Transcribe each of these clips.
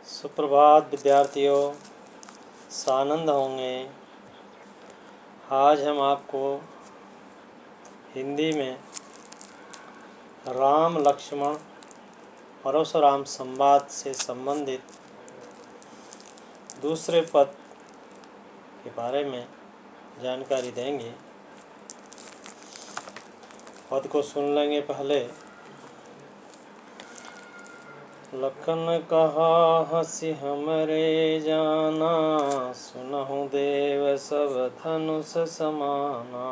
सुप्रभात विद्यार्थियों, सानंद होंगे। आज हम आपको हिंदी में राम लक्ष्मण परशुराम संवाद से संबंधित दूसरे पद के बारे में जानकारी देंगे। पद को सुन लेंगे पहले। लखन कहा हँसी हमरे जाना, सुनहु देव सब धनुष समाना।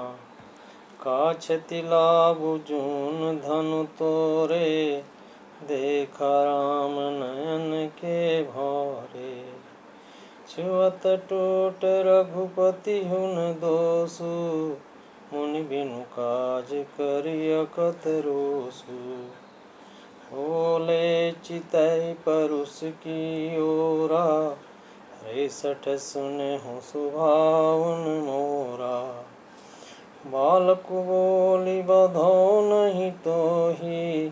का क्षति लाभु जून धनु तोरे, देखा राम नयन के भौरे। छुअत टूट रघुपति हुन दोषु, मुनि बिनु काज करिय कत रोसु। बोले चितई परुष की ओरा, रेसठ सुनहु सुभावन मोरा। बालकु बोली बधौ नहीं तोहि,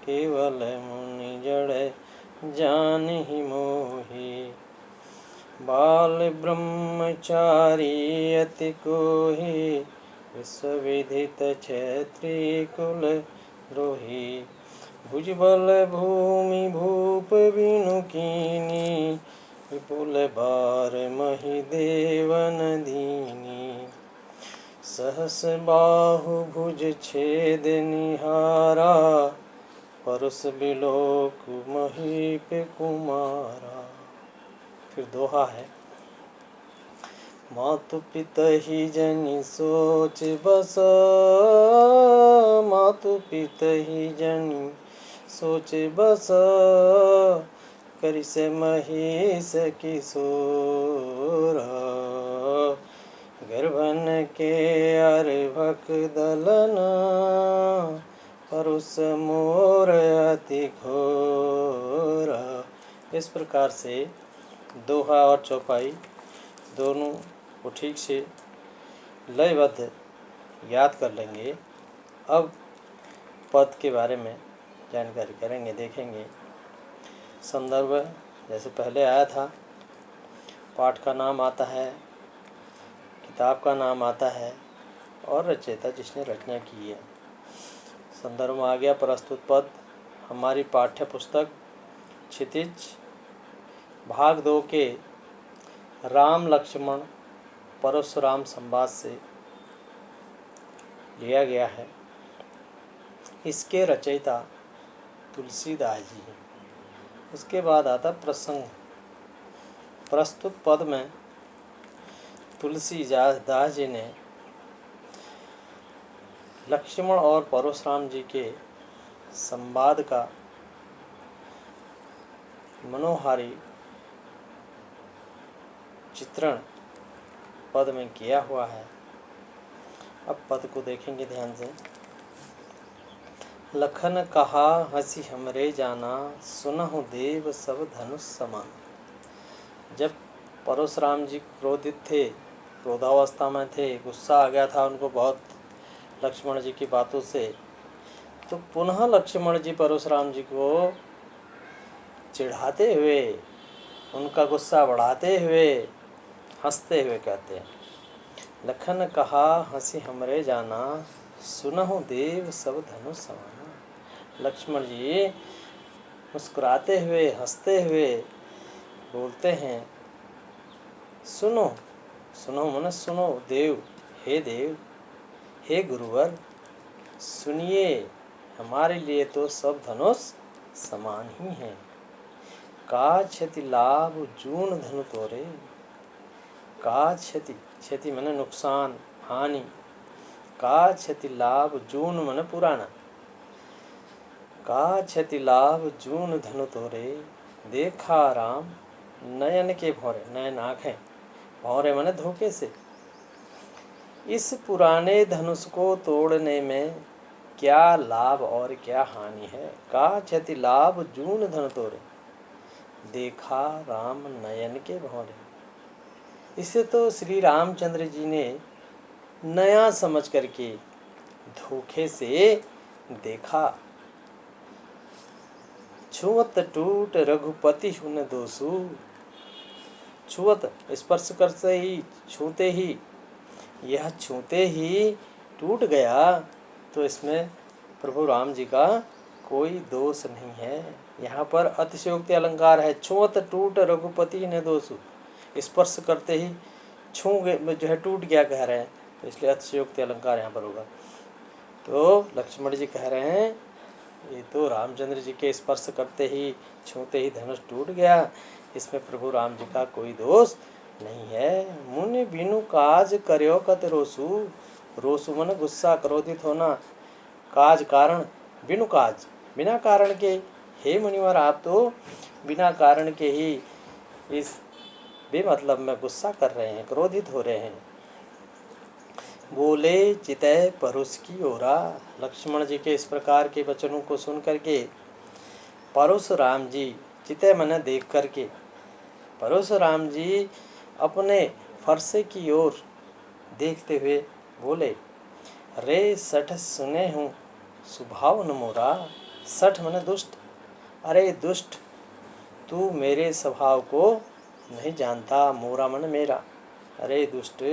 केवल मुनि जड़ जानहि मोहि। बाल ब्रह्मचारी अति कोहि, विश्वविदित क्षत्रिय कुल द्रोही। भुजबल भूमि भूप बिनु कीनी, विपुल बार मही देवन दीनी। सहस बाहु भुज छेद निहारा, परस बिलोक महीप कुमारा। फिर दोहा है। मातु पितहि जनि सोच बस, मातु पितहि जनि सोच बस। करिसे महीष किशोरा, गर्भन के अर्भक दलना। परुष मोर अति घोरा। इस प्रकार से दोहा और चौपाई दोनों को ठीक से लयबद्ध याद कर लेंगे। अब पद के बारे में जानकारी करेंगे, देखेंगे। संदर्भ जैसे पहले आया था, पाठ का नाम आता है, किताब का नाम आता है और रचयिता जिसने रचना की है। संदर्भ में आ गया प्रस्तुत पद हमारी पाठ्य पुस्तक क्षितिज भाग 2 के राम लक्ष्मण परशुराम संवाद से लिया गया है। इसके रचयिता तुलसीदास जी हैं। उसके बाद आता प्रसंग। प्रस्तुत पद में तुलसीदास जी ने लक्ष्मण और परशुराम जी के संवाद का मनोहारी चित्रण पद में किया हुआ है। अब पद को देखेंगे ध्यान से। लखन कहा हँसी हमरे जाना, सुनहु देव सब धनुष समान। जब परशुराम जी क्रोधित थे, क्रोधावस्था में थे, गुस्सा आ गया था उनको बहुत लक्ष्मण जी की बातों से, तो पुनः लक्ष्मण जी परशुराम जी को चिढ़ाते हुए, उनका गुस्सा बढ़ाते हुए, हंसते हुए कहते हैं, लखन कहा हँसी हमरे जाना, सुनहु देव सब धनुष समान। लक्ष्मण जी मुस्कुराते हुए, हंसते हुए बोलते हैं, सुनो, सुनो मन सुनो देव, हे देव, हे गुरुवर, सुनिए, हमारे लिए तो सब धनुष समान ही हैं। का क्षति लाभ जून धनु तोरे। का क्षति, क्षति मन नुकसान, हानि। का क्षति लाभ जून मन पुराना। का क्षति लाभ जून धनु तोरे, देखा राम नयन के भौरे। नयन आँखें, भौरे मन धोखे से। इस पुराने धनुष को तोड़ने में क्या लाभ और क्या हानि है। का क्षति लाभ जून धनु तोरे, देखा राम नयन के भौरे। इसे तो श्री रामचंद्र जी ने नया समझ करके धोखे से देखा। छुअत टूट रघुपति हुन दोसु। छुअत स्पर्श करते ही, छूते ही, यह छूते ही टूट गया तो इसमें प्रभु राम जी का कोई दोष नहीं है। यहाँ पर अतिशयोक्ति अलंकार है। छुअत टूट रघुपति ने दोषु, स्पर्श करते ही छू जो है टूट गया कह रहे हैं, तो इसलिए अतिशयोक्ति अलंकार यहाँ पर होगा। तो लक्ष्मण जी कह रहे हैं ये तो रामचंद्र जी के स्पर्श करते ही, छूते ही धनुष टूट गया, इसमें प्रभु राम जी का कोई दोष नहीं है। मुनि बिनु काज कर्यो कत रोसु। रोसु मन गुस्सा, क्रोधित होना, काज कारण, बिनु काज बिना कारण के। हे मुनिवर आप तो बिना कारण के ही इस बेमतलब में गुस्सा कर रहे हैं, क्रोधित हो रहे हैं। बोले चितय परुष की ओरा। लक्ष्मण जी के इस प्रकार के वचनों को सुन करके परशुराम जी, चितय मन देख करके, परशुराम जी अपने फरसे की ओर देखते हुए बोले, रे सठ सुने हूँ स्वभाव न मोरा। सठ मन दुष्ट, अरे दुष्ट तू मेरे स्वभाव को नहीं जानता। मोरा मन मेरा, अरे दुष्ट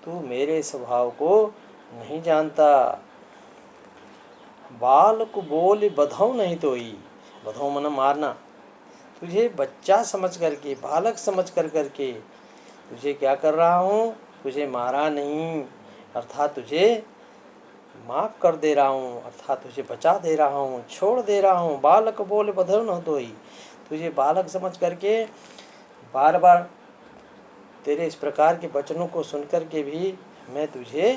तू मेरे स्वभाव को नहीं जानता। बाल को बोल बधाओ नहीं तोई। बधाओ मन मारना, तुझे बच्चा समझ करके, बालक समझ करके तुझे क्या कर रहा हूँ, तुझे मारा नहीं, अर्थात तुझे माफ कर दे रहा हूँ, अर्थात तुझे बचा दे रहा हूँ, छोड़ दे रहा हूँ। बालक बोल बधाओ न तोई, तुझे बालक समझ करके बार बार तेरे इस प्रकार के वचनों को सुन कर के भी मैं तुझे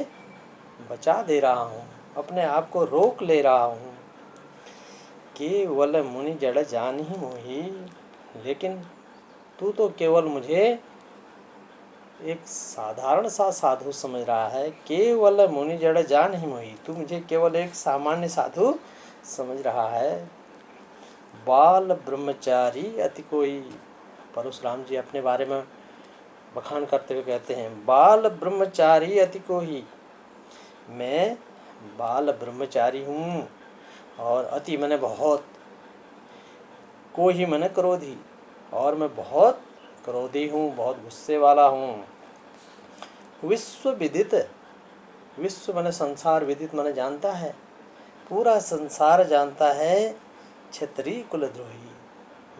बचा दे रहा हूँ, अपने आप को रोक ले रहा हूँ। केवल मुनि जड़ जान ही मोही। लेकिन तू तो केवल मुझे एक साधारण सा साधु समझ रहा है। केवल मुनि जड़ जान ही मोही, तू मुझे केवल एक सामान्य साधु समझ रहा है। बाल ब्रह्मचारी अति कोई। परशुराम जी अपने बारे में बखान करते हुए कहते हैं, बाल ब्रह्मचारी अति कोही। मैं बाल ब्रह्मचारी हूँ, और अति मने बहुत, कोही मने क्रोधी, और मैं बहुत क्रोधी हूँ, बहुत गुस्से वाला हूँ। विश्व विदित, विश्व मने संसार, विदित मने जानता है, पूरा संसार जानता है। क्षत्रिय कुलद्रोही,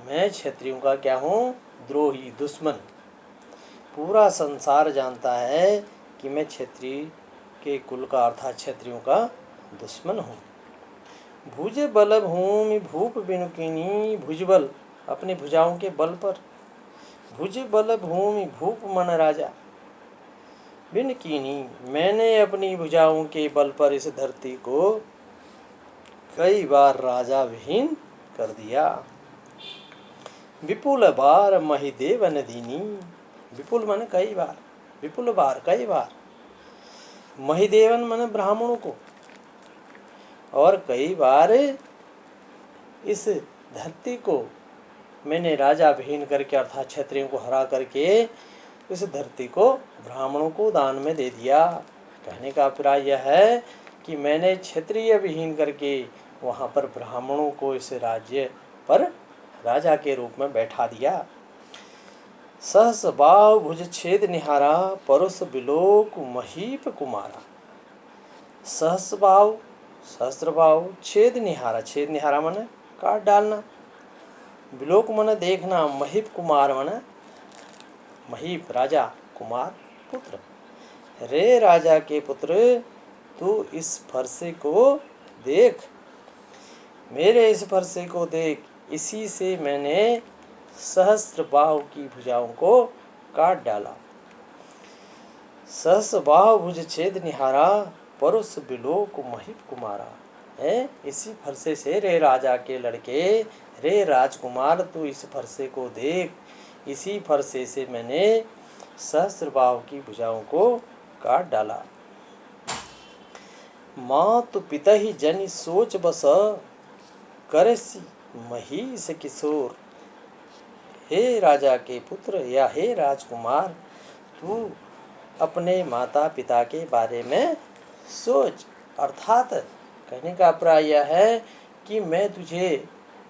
मैं क्षत्रियों का क्या हूँ, द्रोही, दुश्मन। पूरा संसार जानता है कि मैं क्षत्रिय के कुल का अर्थात क्षत्रियों का दुश्मन हूँ। भुज बल भूमि भूप बिनुकिनी। भुजबल अपनी भुजाओं के बल पर, भुज बल भूमि भूप मन राजा बिनुकिनी, मैंने अपनी भुजाओं के बल पर इस धरती को कई बार राजा विहीन कर दिया। विपुल बार महिदेव नदीनी। विपुल मन कई बार, विपुल बार कई बार, महिदेवन मन ब्राह्मणों को, और कई बार इस धरती को मैंने राजा विहीन करके अर्थात क्षत्रियों को हरा करके इस धरती को ब्राह्मणों को दान में दे दिया। कहने का अभिप्राय यह है कि मैंने क्षत्रिय विहीन करके वहाँ पर ब्राह्मणों को इस राज्य पर राजा के रूप में बैठा दिया। सहस बाव भुज छेद निहारा, परुष बिलोक महीप कुमारा। सहस बाव, सहस्त्र बाव, छेद निहारा, छेद निहारा मन काट डालना, बिलोक मन देखना, महीप कुमार मन महीप राजा, कुमार पुत्र। रे राजा के पुत्र तू इस फरसे को देख, मेरे इस फरसे को देख, इसी से मैंने सहस्त्र बाहु की भुजाओं को काट डाला। सहस बाहु भुज छेद निहारा, परुष बिलोक महीप कुमारा। है इसी फरसे से रे राजा के लड़के, रे राजकुमार तू इस फरसे को देख, इसी फरसे से मैंने सहस्त्र बाहु की भुजाओं को काट डाला। मातु पिता ही जन सोच बस, करसी महीस किशोर। हे राजा के पुत्र या हे राजकुमार, तू अपने माता पिता के बारे में सोच। अर्थात कहने का अभिप्राय यह है कि मैं तुझे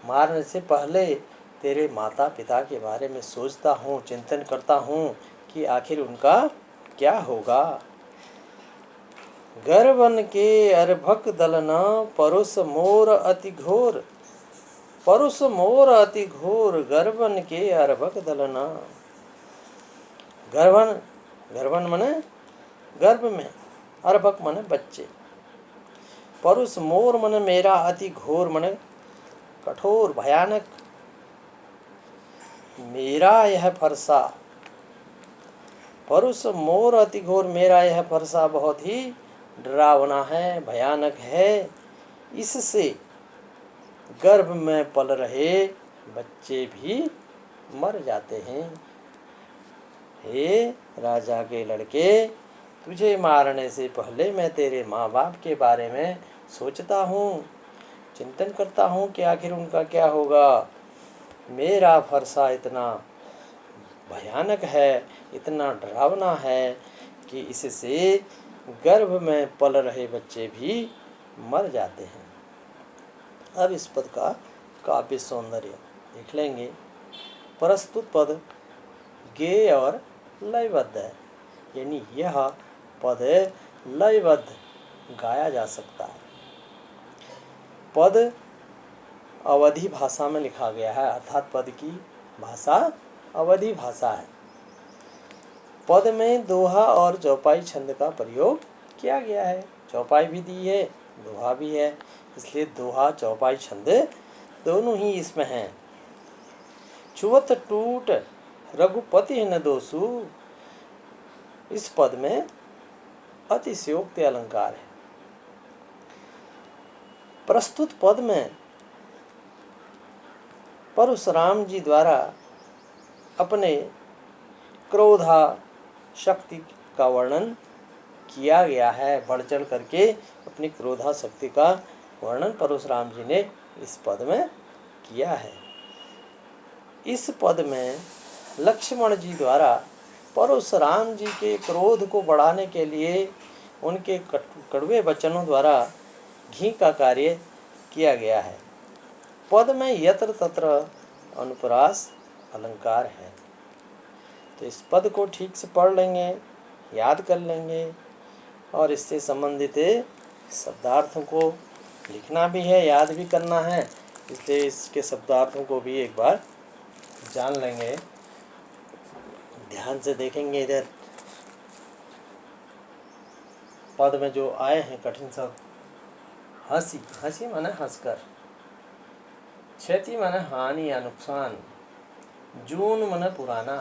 मारने से पहले तेरे माता पिता के बारे में सोचता हूँ, चिंतन करता हूँ कि आखिर उनका क्या होगा। गर्वन के अर्भक दलना परुष मोर अति घोर, परुष मोर अति घोर गर्वन के अर्भक दलना। गर्वन, गर्वन मने गर्भ में, अर्भक मने बच्चे, परुष मोर मने मेरा, अति घोर मने कठोर भयानक। मेरा यह फरसा, परुष मोर अति घोर, मेरा यह फरसा बहुत ही डरावना है, भयानक है। इससे गर्भ में पल रहे बच्चे भी मर जाते हैं। हे राजा के लड़के, तुझे मारने से पहले मैं तेरे माँ बाप के बारे में सोचता हूँ, चिंतन करता हूँ कि आखिर उनका क्या होगा। मेरा फरसा इतना भयानक है, इतना डरावना है कि इससे गर्भ में पल रहे बच्चे भी मर जाते हैं। अब इस पद का काव्य सौंदर्य देख लेंगे। प्रस्तुत पद गेय और लयबद्ध है, यानी यह पद लयबद्ध गाया जा सकता है। पद अवधी भाषा में लिखा गया है, अर्थात पद की भाषा अवधी भाषा है। पद में दोहा और चौपाई छंद का प्रयोग किया गया है। चौपाई भी दी है, दोहा भी है, इसलिए दोहा चौपाई छंद दोनों ही इसमें हैं। छुअत टूट रघुपति न दोषु, इस पद में अतिशयोक्ति अलंकार है। प्रस्तुत पद में परशुराम जी द्वारा अपने क्रोधा शक्ति का वर्णन किया गया है। बढ़ चढ़ करके अपनी क्रोधा शक्ति का वर्णन परशुराम जी ने इस पद में किया है। इस पद में लक्ष्मण जी द्वारा परशुराम जी के क्रोध को बढ़ाने के लिए उनके कड़वे वचनों द्वारा घी का कार्य किया गया है। पद में यत्र तत्र अनुप्रास अलंकार है। तो इस पद को ठीक से पढ़ लेंगे, याद कर लेंगे और इससे संबंधित शब्दार्थों को लिखना भी है, याद भी करना है, इसलिए इसके शब्दार्थों को भी एक बार जान लेंगे। ध्यान से देखेंगे इधर पद में जो आए हैं कठिन शब्द, हंसी, हंसी माने हंसकर, क्षति माने हानि या नुकसान, जून माने पुराना,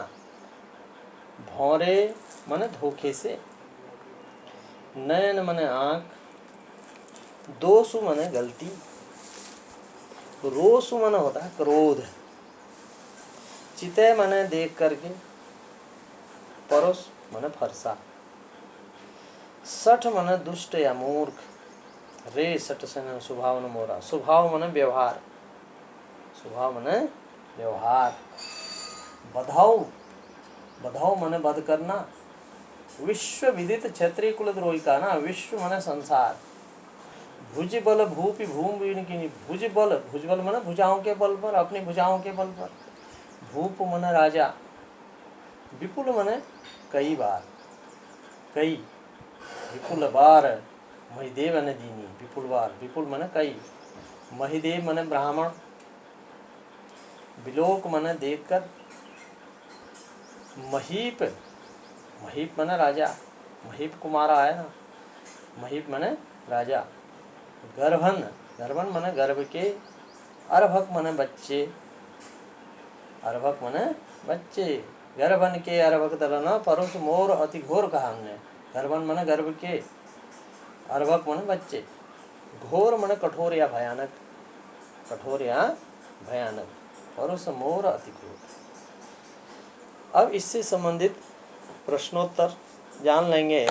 भौरे माने धोखे से, नयन माने आँख, दोषु माने गलती, रोषु माने होता है क्रोध, चिते माने देख करके, परोस माने फरसा, सठ माने दुष्ट या मूर्ख, रे सठ से स्वभाव न मोरा, स्वभाव माने व्यवहार, स्वभाव माने व्यवहार, बधाऊ, बधाऊ माने बध करना, विश्व विदित क्षत्रिय कुल द्रोही का ना, विश्व माने संसार, भुज बल भूपि भूमि की, भुज बल, भुजबल माने भुजाओं के बल पर, अपनी भुजाओं के बल पर, भूप माने राजा, विपुल माने कई बार, कई, विपुल बार, महिदेव ने दीनी, विपुल बार, विपुल माने कई, महिदेव माने ब्राह्मण, विलोक माने देखकर, महीप, महीप माने राजा, महीप कुमारा है ना, महीप माने राजा, गर्भन, गर्भन माने गर्भ के, अर्भक माने बच्चे, अर्भक माने बच्चे, गर्भन के अर्भक दलना परुष मोर अति घोर कहा हमने, गर्भन माने गर्भ के, अर्भक माने बच्चे, घोर माने कठोर या भयानक, कठोर या भयानक, परुष मोर अति घोर। अब इससे संबंधित प्रश्नोत्तर जान लेंगे।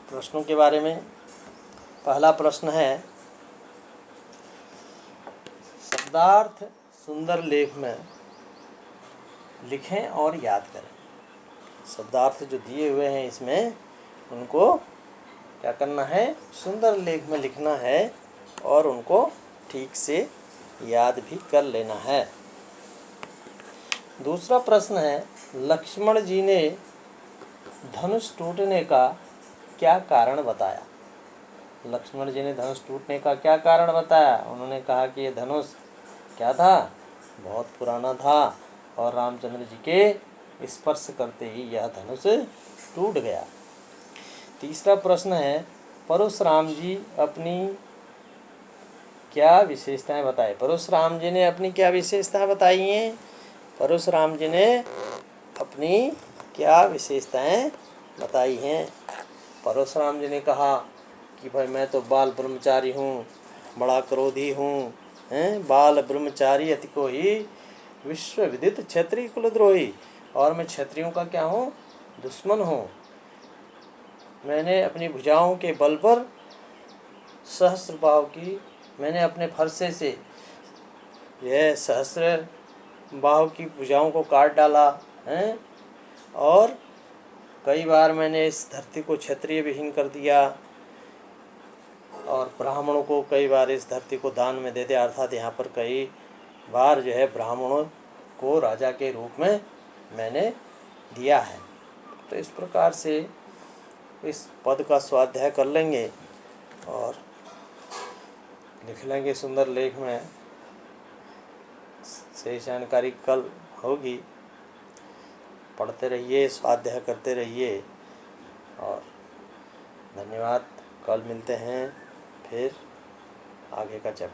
प्रश्नों के बारे में पहला प्रश्न है, शब्दार्थ सुंदर लेख में लिखें और याद करें। शब्दार्थ जो दिए हुए हैं इसमें उनको क्या करना है, सुंदर लेख में लिखना है और उनको ठीक से याद भी कर लेना है। दूसरा प्रश्न है, लक्ष्मण जी ने धनुष टूटने का क्या कारण बताया? लक्ष्मण जी ने धनुष टूटने का क्या कारण बताया? उन्होंने कहा कि ये धनुष क्या था, बहुत पुराना था और रामचंद्र जी के स्पर्श करते ही यह धनुष टूट गया। तीसरा प्रश्न है, परशुराम जी अपनी क्या विशेषताएं बताए? परशुराम जी ने अपनी क्या विशेषताएं बताई हैं? परशुराम जी ने अपनी क्या विशेषताएं बताई हैं? परशुराम जी ने कहा कि भाई मैं तो बाल ब्रह्मचारी हूँ, बड़ा क्रोधी हूँ, बाल ब्रह्मचारी अति को ही विश्व विदित क्षत्रिय कुलद्रोही, और मैं क्षत्रियों का क्या हूँ, दुश्मन हूँ। मैंने अपनी भुजाओं के बल पर सहस्त्र बाहु की, मैंने अपने फरसे से यह सहस्त्र बाहु की भुजाओं को काट डाला है, और कई बार मैंने इस धरती को क्षत्रिय विहीन कर दिया, और ब्राह्मणों को कई बार इस धरती को दान में दे दिया, अर्थात यहाँ पर कई बार जो है ब्राह्मणों को राजा के रूप में मैंने दिया है। तो इस प्रकार से इस पद का स्वाध्याय कर लेंगे और लिख लेंगे सुंदर लेख में, से जानकारी कल होगी। पढ़ते रहिए, स्वाध्याय करते रहिए, और धन्यवाद। कल मिलते हैं फिर आगे का चैप्टर।